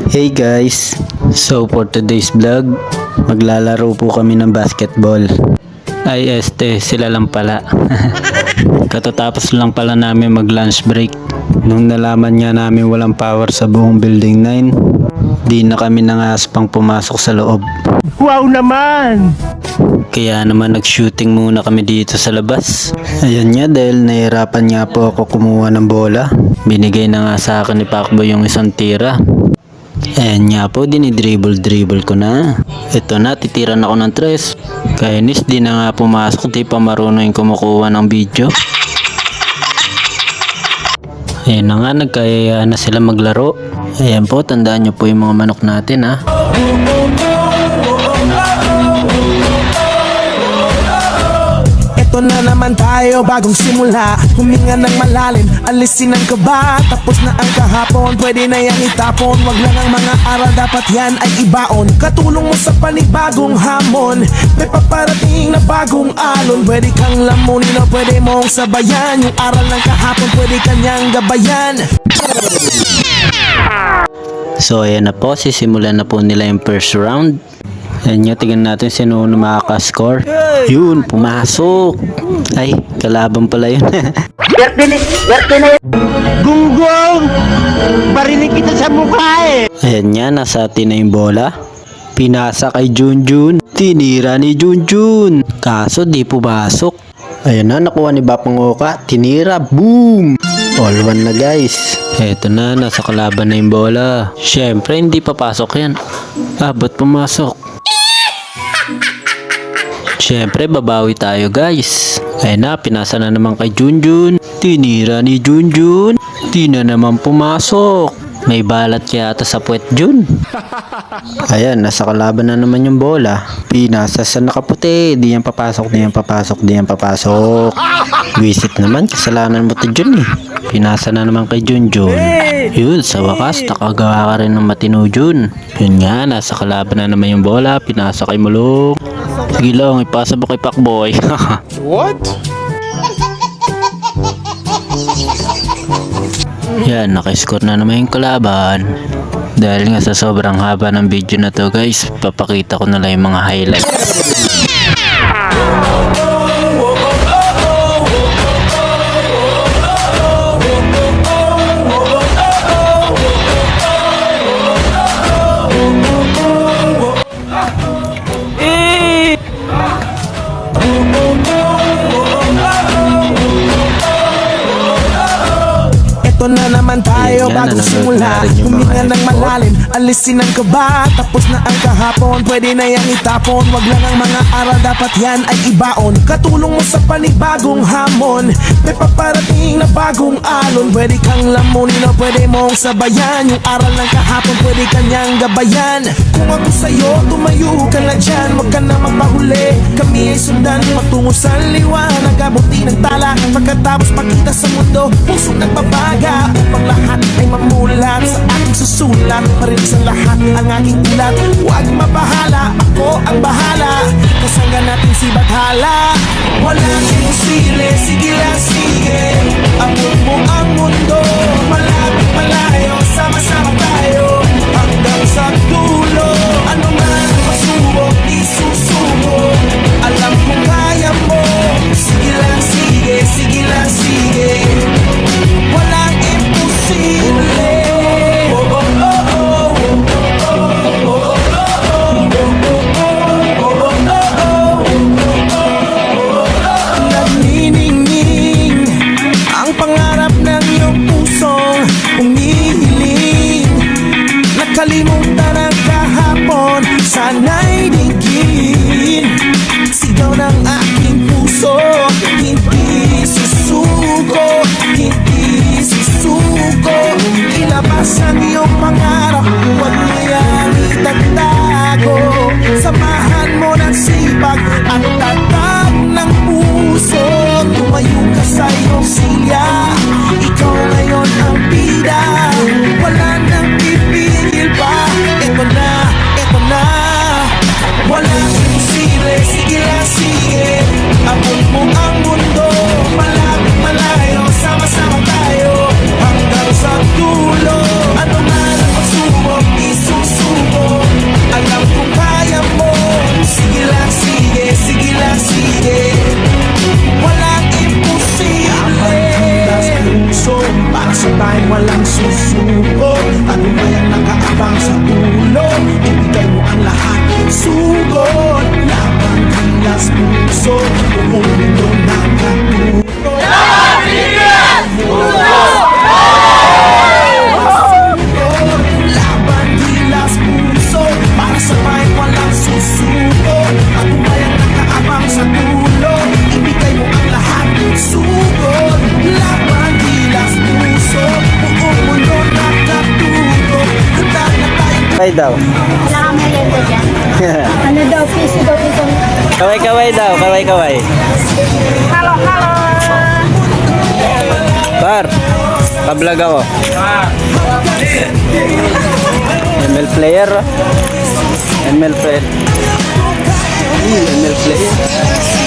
Hey guys, so for today's vlog, maglalaro po kami ng basketball. Ay sila lang pala. Katatapos lang pala namin mag lunch break. Nung nalaman nga namin walang power sa buong building 9, di na kami nangaspang pumasok sa loob. Wow naman! Kaya naman nag-shooting muna kami dito sa labas. Ayan nga, dahil nahirapan nga po ako kumuha ng bola. Binigay na nga sa akin ni Pacboy yung isang tira. Ayan nga po, dinidribble ko na. Ito na, titiran ako ng tres. Kainis, di na nga pumasok, di pa marunong yung kumukuha ng video. Ayan na nga, nagkayayaan na sila maglaro. Ayan po, tandaan nyo po yung mga manok natin ha. Ito na naman tayo, bagong simula. Huminga ng malalim, alisin ang kaba. Tapos na ang kahapon, pwede na yang itapon. Wag lang ang mga aral, dapat yan ay ibaon. Katulong mo sa panibagong hamon. May paparating na bagong alon. Pwede kang lamunin o pwede mong sabayan. Yung aral ng kahapon, pwede kanyang gabayan. So ayan na po, sisimulan na po nila yung first round. Ayan nga, tingnan natin sino makaka-score. Yun, pumasok. Ay, kalaban pala yun. Gunggong! Barinig kita sa mukha eh! Ayan nga, nasa atin na yung bola. Pinasa kay Junjun. Tinira ni Junjun. Kaso di pumasok. Ayan na, nakuha ni Bapangoka. Tinira, boom! All one na guys. Eto na, nasa kalaban na yung bola. Syempre, hindi papasok yan. Ba't pumasok? Syempre, babawi tayo guys. Ayan na, pinasa na naman kay Junjun. Tinira ni Junjun. Di na naman pumasok. May balat yata sa puwet Jun. Ayan, nasa kalaban na naman yung bola. Pinasa sa nakaputi. Di yan papasok, di yan papasok, di yan papasok. Visit naman, kasalanan mo to Jun eh. Pinasa na naman kay Junjun. Yun, sa wakas, nakagawa ka rin ng matino Jun. Yun nga, nasa kalaban na naman yung bola. Pinasa kay Mulong. Sige lang, ipasa mo kay Pacboy. What? Yan, nakiscore na naman yung kalaban. Dahil nga sa sobrang haba ng video na to guys, papakita ko na lang yung mga highlights. Ito na naman tayo, Yan, bagong nanonood simula. na rin yung mga Huminga ng effort. malalim, alisin ang kaba. Tapos na ang kahapon, pwede na yang itapon. Wag lang ang mga aral, dapat yan ay ibaon. Katulong mo sa panibagong hamon. May paparating na bagong alon. Pwede kang lamunin o pwede mong sabayan. Yung aral ng kahapon, pwede kanyang gabayan. Kung ako sa'yo, tumayo ka na dyan. Wag ka na magpahuli, kami ay sundan patungo sa liwanag. Abuti ng tala, pagkatapos makita sa mundo, pusong nagbabaga. Upang lahat ay mamulat sa aking susulat. Marinig sa lahat ang aking ulat. Huwag mabahala, ako ang bahala. Kasangga natin si Bathala. Walang imposible, sige lang sige. Amon mo ang mundo, malapit malayo, sama-sama tayo hanggang sa dulo. Ano man ang masubok, di susubok. Alam kong kaya mo. Sige lang sige, sige lang sige. Walang imposible. Nagniningning ang pangarap ng iyong pusong sabayin walang susuko. Tagumpayang nakaabang sa ulo, ibigay mo ang lahat, sugod. Laban, gilas, puso, buong mundo nakatulog. Laban, gilas, puso, para sa bayan walang susuko. Tagumpayang nakaabang sa dulo, ibigay mo ang lahat, sugod. Laban, gilas, puso, buong mundo nakatulog. Handa na tayo. Kaway daw. Wala kang merienda dyan. Ano daw, piso daw itong... Kaway daw, kaway. Halo, halo! Par, pa-vlog ako. ML player. ML player. ML player.